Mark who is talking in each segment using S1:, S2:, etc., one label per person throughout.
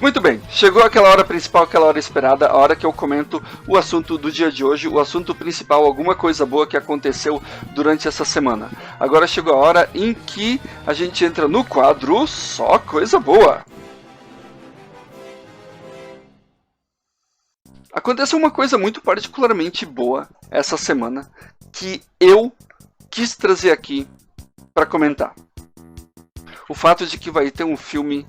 S1: Muito bem, chegou aquela hora principal, aquela hora esperada, a hora que eu comento o assunto do dia de hoje, o assunto principal, alguma coisa boa que aconteceu durante essa semana. Agora chegou a hora em que a gente entra no quadro Só Coisa Boa. Aconteceu uma coisa muito particularmente boa essa semana que eu quis trazer aqui para comentar. O fato de que vai ter um filme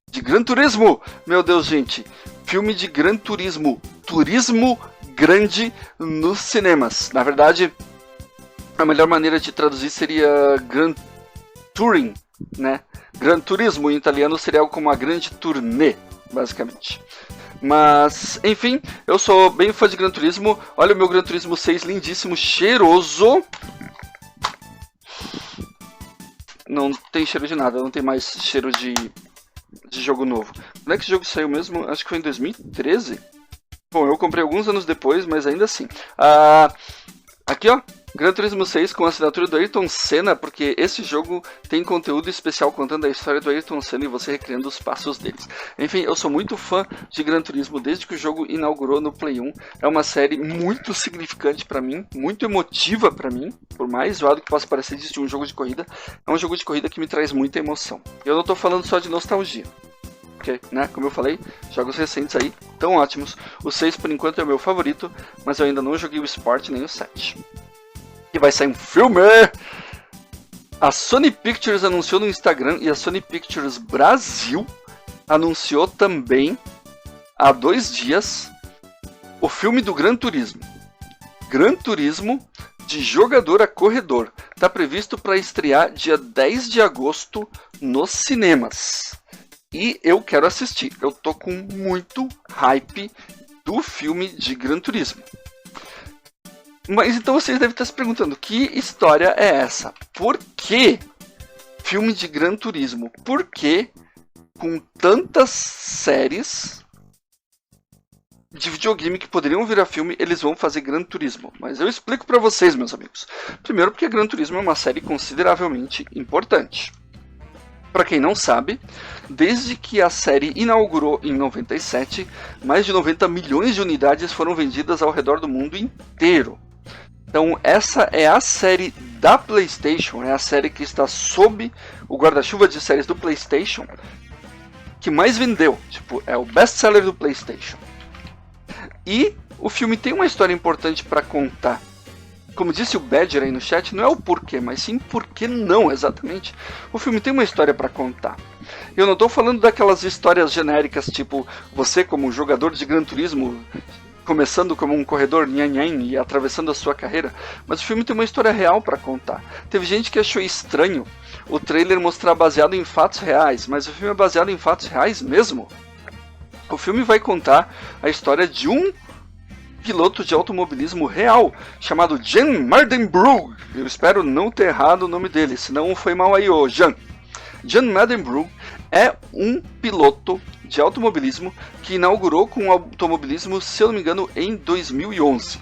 S1: de Gran Turismo. Meu Deus, gente. Filme de Gran Turismo. Turismo grande nos cinemas. Na verdade, a melhor maneira de traduzir seria Gran Touring, né? Gran Turismo em italiano seria algo como uma grande turnê, basicamente. Mas, enfim, eu sou bem fã de Gran Turismo. Olha o meu Gran Turismo 6 lindíssimo, cheiroso. Não tem cheiro de nada, não tem mais cheiro de jogo novo. Quando é que esse jogo saiu mesmo? Acho que foi em 2013. Bom, eu comprei alguns anos depois, mas ainda assim. Aqui, ó, Gran Turismo 6 com a assinatura do Ayrton Senna, porque esse jogo tem conteúdo especial contando a história do Ayrton Senna e você recriando os passos deles. Enfim, eu sou muito fã de Gran Turismo desde que o jogo inaugurou no Play 1. É uma série muito significante pra mim, muito emotiva pra mim, por mais zoado que possa parecer de um jogo de corrida. É um jogo de corrida que me traz muita emoção. Eu não tô falando só de nostalgia. Porque, né, como eu falei, jogos recentes aí, tão ótimos. O 6 por enquanto é o meu favorito, mas eu ainda não joguei o Sport nem o 7. E vai sair um filme! A Sony Pictures anunciou no Instagram e a Sony Pictures Brasil anunciou também, há 2 dias, o filme do Gran Turismo. Gran Turismo de jogador a corredor. Está previsto para estrear dia 10 de agosto nos cinemas. E eu quero assistir. Eu tô com muito hype do filme de Gran Turismo. Mas então vocês devem estar se perguntando, que história é essa? Por que filme de Gran Turismo? Por que com tantas séries de videogame que poderiam virar filme, eles vão fazer Gran Turismo? Mas eu explico para vocês, meus amigos. Primeiro porque Gran Turismo é uma série consideravelmente importante. Para quem não sabe, desde que a série inaugurou em 97, mais de 90 milhões de unidades foram vendidas ao redor do mundo inteiro. Então essa é a série da PlayStation, é a série que está sob o guarda-chuva de séries do PlayStation que mais vendeu, tipo, é o best-seller do PlayStation. E o filme tem uma história importante para contar. Como disse o Badger aí no chat, não é o porquê, mas sim porquê não, exatamente. O filme tem uma história para contar. Eu não estou falando daquelas histórias genéricas, tipo, você como jogador de Gran Turismo, começando como um corredor nhan e atravessando a sua carreira, mas o filme tem uma história real para contar. Teve gente que achou estranho o trailer mostrar baseado em fatos reais, mas o filme é baseado em fatos reais mesmo. O filme vai contar a história de um piloto de automobilismo real, chamado Jan Mardenbrough. Eu espero não ter errado o nome dele, senão foi mal aí, ô Jan. Jan Mardenbrough é um piloto de automobilismo que inaugurou com o automobilismo, se eu não me engano, em 2011.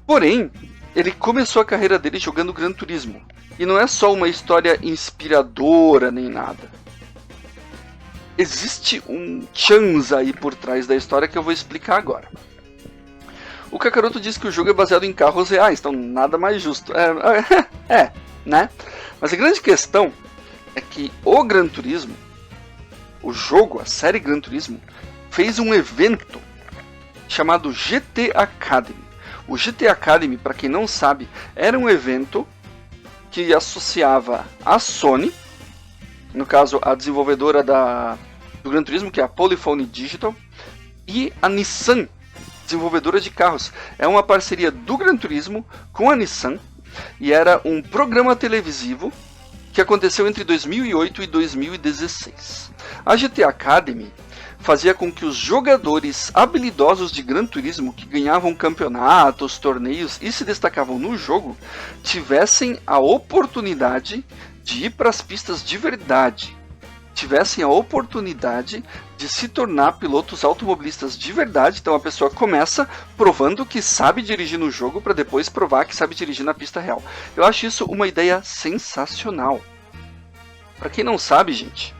S1: Porém, ele começou a carreira dele jogando Gran Turismo. E não é só uma história inspiradora nem nada. Existe um chance aí por trás da história que eu vou explicar agora. O Kakaroto diz que o jogo é baseado em carros reais, então nada mais justo. Né? Mas a grande questão é que o Gran Turismo, o jogo, a série Gran Turismo, fez um evento chamado GT Academy. O GT Academy, para quem não sabe, era um evento que associava a Sony, no caso a desenvolvedora do Gran Turismo, que é a Polyphony Digital, e a Nissan, desenvolvedora de carros. É uma parceria do Gran Turismo com a Nissan, e era um programa televisivo que aconteceu entre 2008 e 2016. A GT Academy fazia com que os jogadores habilidosos de Gran Turismo que ganhavam campeonatos, torneios e se destacavam no jogo tivessem a oportunidade de ir para as pistas de verdade, tivessem a oportunidade de se tornar pilotos automobilistas de verdade. Então a pessoa começa provando que sabe dirigir no jogo para depois provar que sabe dirigir na pista real. Eu acho isso uma ideia sensacional. Para quem não sabe, gente,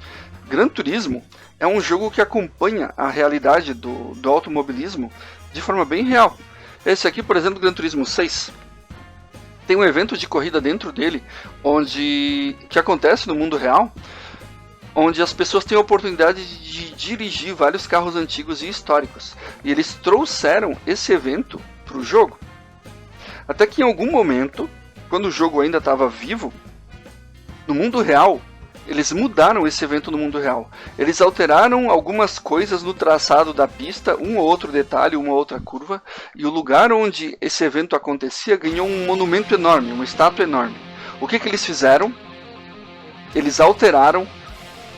S1: Gran Turismo é um jogo que acompanha a realidade do automobilismo de forma bem real. Esse aqui, por exemplo, Gran Turismo 6, tem um evento de corrida dentro dele, que acontece no mundo real, onde as pessoas têm a oportunidade de dirigir vários carros antigos e históricos. E eles trouxeram esse evento para o jogo. Até que em algum momento, quando o jogo ainda estava vivo, no mundo real, eles mudaram esse evento no mundo real. Eles alteraram algumas coisas no traçado da pista, um ou outro detalhe, uma outra curva, e o lugar onde esse evento acontecia ganhou um monumento enorme, uma estátua enorme. O que eles fizeram? Eles alteraram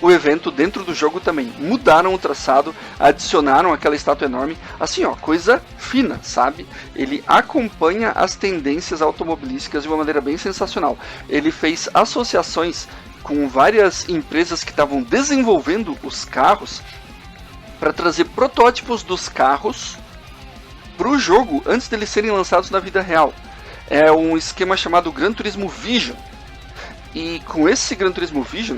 S1: o evento dentro do jogo também. Mudaram o traçado, adicionaram aquela estátua enorme. Assim, ó, coisa fina, sabe? Ele acompanha as tendências automobilísticas de uma maneira bem sensacional. Ele fez associações com várias empresas que estavam desenvolvendo os carros para trazer protótipos dos carros para o jogo antes deles serem lançados na vida real. É um esquema chamado Gran Turismo Vision. E com esse Gran Turismo Vision,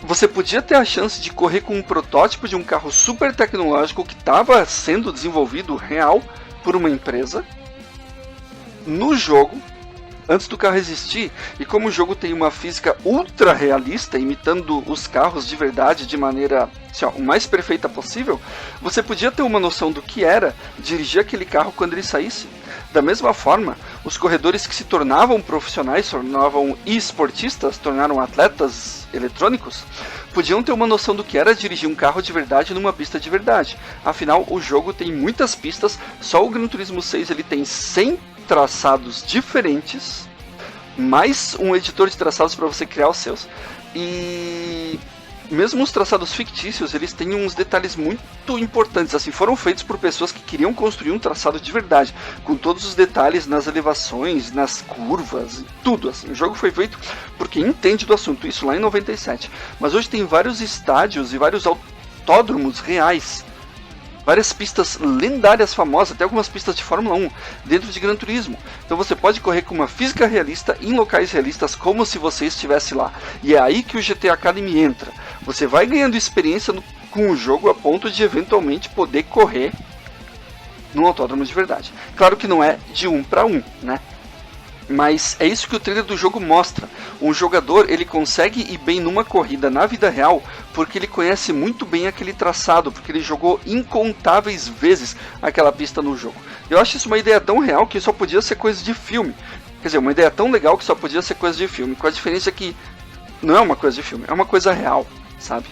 S1: você podia ter a chance de correr com um protótipo de um carro super tecnológico que estava sendo desenvolvido real por uma empresa no jogo, antes do carro existir. E como o jogo tem uma física ultra realista, imitando os carros de verdade de maneira assim, ó, o mais perfeita possível, você podia ter uma noção do que era dirigir aquele carro quando ele saísse. Da mesma forma, os corredores que se tornavam profissionais, se tornavam esportistas, tornaram atletas eletrônicos, podiam ter uma noção do que era dirigir um carro de verdade numa pista de verdade. Afinal, o jogo tem muitas pistas, só o Gran Turismo 6 ele tem 100 traçados diferentes, mais um editor de traçados para você criar os seus. E mesmo os traçados fictícios, eles têm uns detalhes muito importantes, assim, foram feitos por pessoas que queriam construir um traçado de verdade, com todos os detalhes nas elevações, nas curvas, tudo, assim. O jogo foi feito por quem entende do assunto, isso lá em 97. Mas hoje tem vários estádios e vários autódromos reais, várias pistas lendárias famosas, até algumas pistas de Fórmula 1 dentro de Gran Turismo. Então você pode correr com uma física realista em locais realistas como se você estivesse lá. E é aí que o GT Academy entra. Você vai ganhando experiência com o jogo a ponto de eventualmente poder correr num autódromo de verdade. Claro que não é de 1 para 1, né? Mas é isso que o trailer do jogo mostra. Um jogador ele consegue ir bem numa corrida na vida real porque ele conhece muito bem aquele traçado, porque ele jogou incontáveis vezes aquela pista no jogo. Eu acho isso uma ideia tão real que só podia ser coisa de filme. Quer dizer, uma ideia tão legal que só podia ser coisa de filme, com a diferença que não é uma coisa de filme, é uma coisa real, sabe?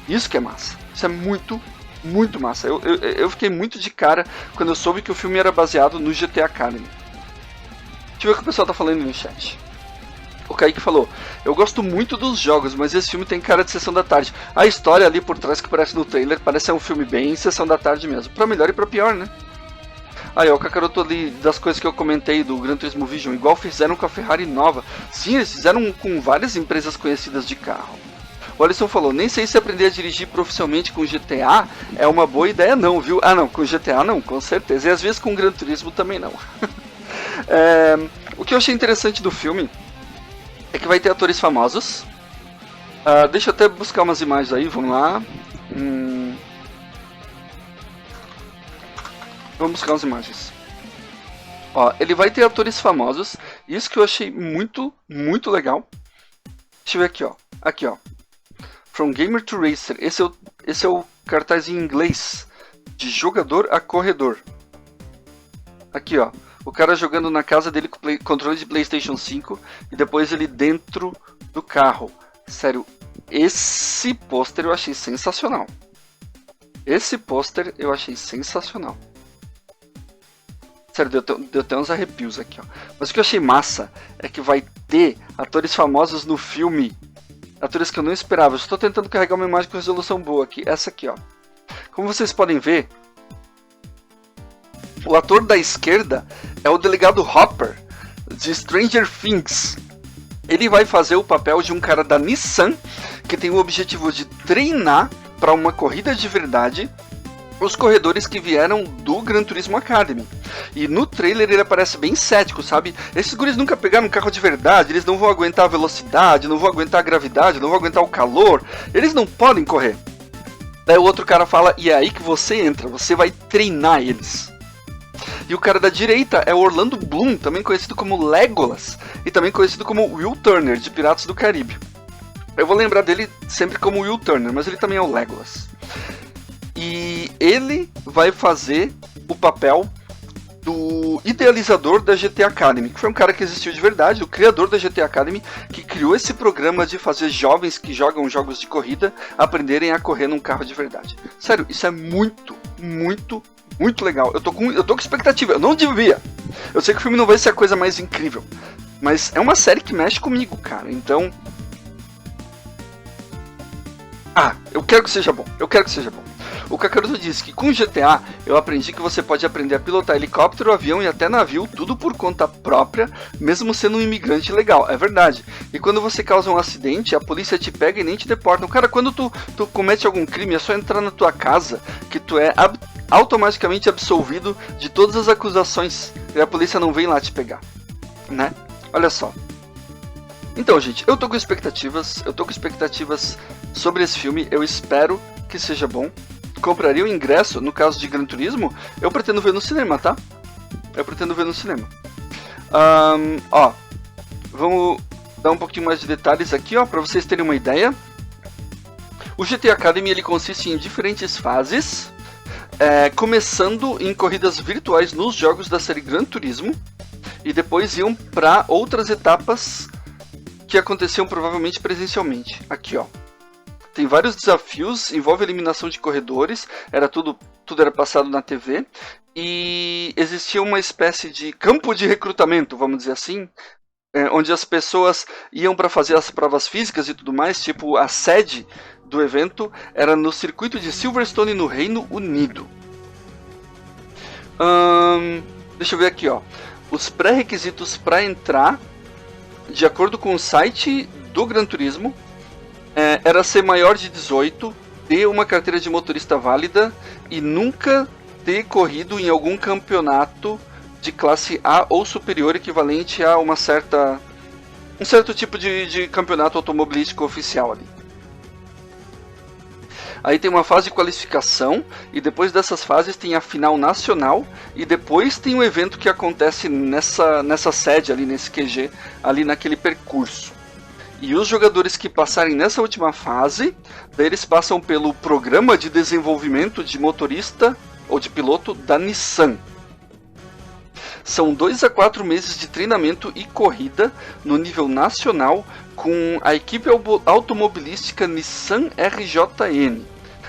S1: Isso que é massa. Isso é muito, muito massa. Eu fiquei muito de cara quando eu soube que o filme era baseado no GT Academy. Deixa eu ver o que o pessoal tá falando no chat. O Kaique falou: eu gosto muito dos jogos, mas esse filme tem cara de sessão da tarde. A história ali por trás que aparece no trailer parece ser um filme bem sessão da tarde mesmo. Pra melhor e pra pior, né? Aí, ó, o Kakaroto ali das coisas que eu comentei do Gran Turismo Vision, igual fizeram com a Ferrari nova. Sim, eles fizeram com várias empresas conhecidas de carro. O Alisson falou: nem sei se aprender a dirigir profissionalmente com GTA é uma boa ideia não, viu? Ah não, com GTA não, com certeza. E às vezes com Gran Turismo também não. O que eu achei interessante do filme é que vai ter atores famosos. Deixa eu até buscar umas imagens aí, vamos lá. Vamos buscar umas imagens. Ó, ele vai ter atores famosos. Isso que eu achei muito, muito legal. Deixa eu ver aqui, ó. Aqui, ó. From Gamer to Racer. Esse é o cartaz em inglês. De jogador a corredor. Aqui, ó. O cara jogando na casa dele com controle de PlayStation 5 e depois ele dentro do carro. Sério, esse pôster eu achei sensacional. Esse pôster eu achei sensacional. Sério, deu até uns arrepios aqui, ó. Mas o que eu achei massa é que vai ter atores famosos no filme. Atores que eu não esperava. Eu estou tentando carregar uma imagem com resolução boa aqui. Essa aqui, ó. Como vocês podem ver, o ator da esquerda é o delegado Hopper, de Stranger Things. Ele vai fazer o papel de um cara da Nissan, que tem o objetivo de treinar para uma corrida de verdade, os corredores que vieram do Gran Turismo Academy. E no trailer ele aparece bem cético, sabe? Esses guris nunca pegaram um carro de verdade, eles não vão aguentar a velocidade, não vão aguentar a gravidade, não vão aguentar o calor, eles não podem correr. Daí o outro cara fala, e é aí que você entra, você vai treinar eles. E o cara da direita é o Orlando Bloom, também conhecido como Legolas, e também conhecido como Will Turner, de Piratas do Caribe. Eu vou lembrar dele sempre como Will Turner, mas ele também é o Legolas. E ele vai fazer o papel do idealizador da GT Academy, que foi um cara que existiu de verdade, o criador da GT Academy, que criou esse programa de fazer jovens que jogam jogos de corrida aprenderem a correr num carro de verdade. Sério, isso é muito, muito, muito legal. Eu tô com expectativa, eu não devia. Eu sei que o filme não vai ser a coisa mais incrível, mas é uma série que mexe comigo, cara, então... eu quero que seja bom, O Kakaroto disse que com GTA eu aprendi que você pode aprender a pilotar helicóptero, avião e até navio, tudo por conta própria, mesmo sendo um imigrante legal. É verdade. E quando você causa um acidente, a polícia te pega e nem te deporta. Cara, quando tu comete algum crime, é só entrar na tua casa que tu é automaticamente absolvido de todas as acusações e a polícia não vem lá te pegar, né? Olha só. Então, gente, eu tô com expectativas sobre esse filme, eu espero que seja bom. Compraria o ingresso, no caso de Gran Turismo, eu pretendo ver no cinema, tá? Vamos dar um pouquinho mais de detalhes aqui, para vocês terem uma ideia. O GT Academy ele consiste em diferentes fases, começando em corridas virtuais nos jogos da série Gran Turismo, e depois iam para outras etapas que aconteciam provavelmente presencialmente. Aqui, tem vários desafios, envolve eliminação de corredores, tudo era passado na TV, e existia uma espécie de campo de recrutamento, vamos dizer assim, onde as pessoas iam para fazer as provas físicas e tudo mais, tipo a sede do evento era no circuito de Silverstone no Reino Unido. Deixa eu ver aqui, os pré-requisitos para entrar, de acordo com o site do Gran Turismo, era ser maior de 18, ter uma carteira de motorista válida e nunca ter corrido em algum campeonato de classe A ou superior equivalente a um certo tipo de campeonato automobilístico oficial ali. Aí tem uma fase de qualificação, e depois dessas fases tem a final nacional, e depois tem o evento que acontece nessa sede ali, nesse QG, ali naquele percurso. E os jogadores que passarem nessa última fase, daí eles passam pelo programa de desenvolvimento de motorista ou de piloto da Nissan. São 2 a 4 meses de treinamento e corrida no nível nacional com a equipe automobilística Nissan RJN.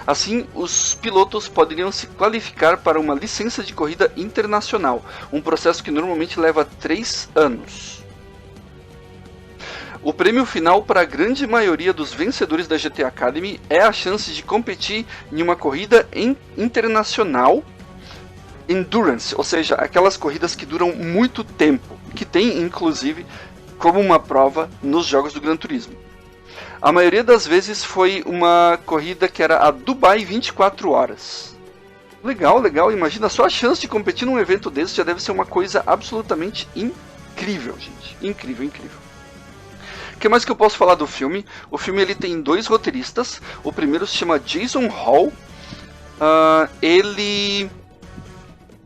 S1: Assim, os pilotos poderiam se qualificar para uma licença de corrida internacional, um processo que normalmente leva 3 anos. O prêmio final para a grande maioria dos vencedores da GT Academy é a chance de competir em uma corrida internacional Endurance, ou seja, aquelas corridas que duram muito tempo, que tem inclusive como uma prova nos jogos do Gran Turismo. A maioria das vezes foi uma corrida que era a Dubai 24 horas. Legal, imagina só a chance de competir num evento desse, já deve ser uma coisa absolutamente incrível, gente. Incrível. O que mais que eu posso falar do filme? O filme ele tem 2 roteiristas, o primeiro se chama Jason Hall, ele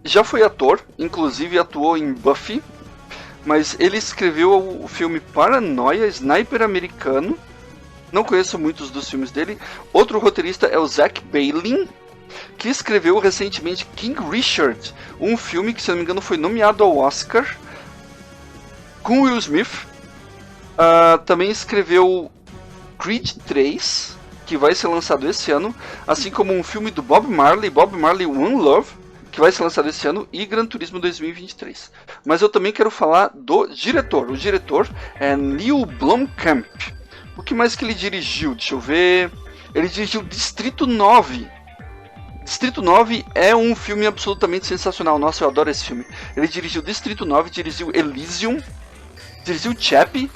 S1: já foi ator, inclusive atuou em Buffy, mas ele escreveu o filme Paranoia, Sniper Americano. Não conheço muitos dos filmes dele. Outro roteirista é o Zach Bailin, que escreveu recentemente King Richard, um filme que, se não me engano, foi nomeado ao Oscar, com Will Smith. Também escreveu Creed 3, que vai ser lançado esse ano, assim como um filme do Bob Marley One Love, que vai ser lançado esse ano, e Gran Turismo 2023. Mas eu também quero falar do diretor. O diretor é Neil Blomkamp. O que mais que ele dirigiu? Deixa eu ver. Ele dirigiu Distrito 9. Distrito 9 é um filme absolutamente sensacional. Nossa, eu adoro esse filme. Ele dirigiu Distrito 9, dirigiu Elysium, dirigiu Chappie.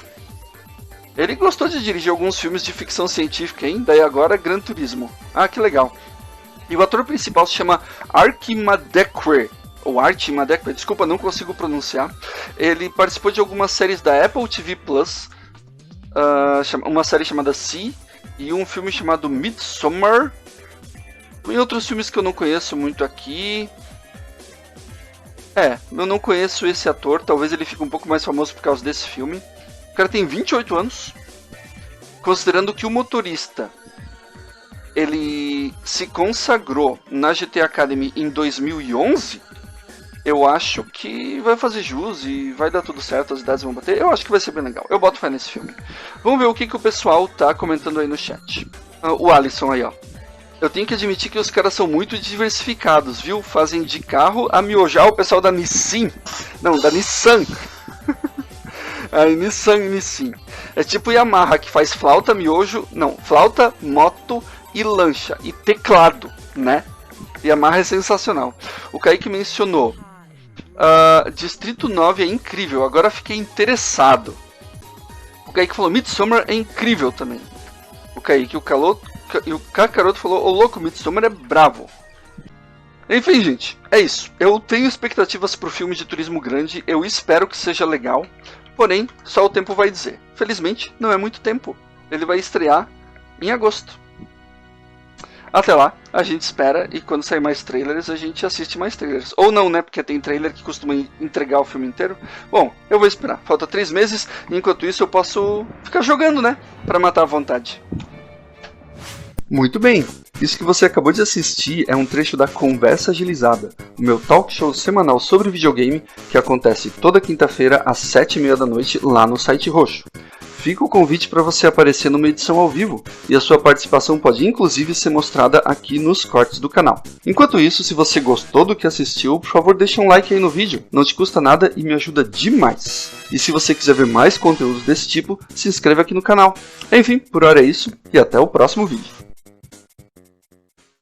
S1: Ele gostou de dirigir alguns filmes de ficção científica, hein? Daí agora Gran Turismo. Que legal. E o ator principal se chama Archie Madekwe. Ou Archie Madekwe, desculpa, não consigo pronunciar. Ele participou de algumas séries da Apple TV Plus, uma série chamada Sea e um filme chamado Midsommar. E outros filmes que eu não conheço muito aqui. Eu não conheço esse ator, talvez ele fique um pouco mais famoso por causa desse filme. O cara tem 28 anos, considerando que o motorista ele se consagrou na GT Academy em 2011, eu acho que vai fazer jus e vai dar tudo certo, as idades vão bater. Eu acho que vai ser bem legal, eu boto fé nesse filme. Vamos ver o que o pessoal tá comentando aí no chat. O Alisson aí, ó. Eu tenho que admitir que os caras são muito diversificados, viu? Fazem de carro a miojar o pessoal da Nissin. Não, da Nissan. Aí, Nissin. É tipo Yamaha, que faz flauta, miojo... Não, flauta, moto e lancha. E teclado, né? Yamaha é sensacional. O Kaique mencionou... Distrito 9 é incrível, agora fiquei interessado. O Kaique falou, Midsommar é incrível também. O Kaique, e o Kakaroto falou, ô louco, Midsommar é bravo. Enfim, gente, é isso. Eu tenho expectativas pro filme de turismo grande, eu espero que seja legal. Porém, só o tempo vai dizer. Felizmente, não é muito tempo. Ele vai estrear em agosto. Até lá, a gente espera e quando sair mais trailers, a gente assiste mais trailers. Ou não, né? Porque tem trailer que costuma entregar o filme inteiro. Bom, eu vou esperar. Falta 3 meses, e enquanto isso eu posso ficar jogando, né? Pra matar a vontade. Muito bem, isso que você acabou de assistir é um trecho da Conversa Agilizada, o meu talk show semanal sobre videogame que acontece toda quinta-feira às 7h30 da noite lá no site roxo. Fica o convite para você aparecer numa edição ao vivo, e a sua participação pode inclusive ser mostrada aqui nos cortes do canal. Enquanto isso, se você gostou do que assistiu, por favor deixa um like aí no vídeo, não te custa nada e me ajuda demais. E se você quiser ver mais conteúdos desse tipo, se inscreva aqui no canal. Enfim, por hora é isso, e até o próximo vídeo.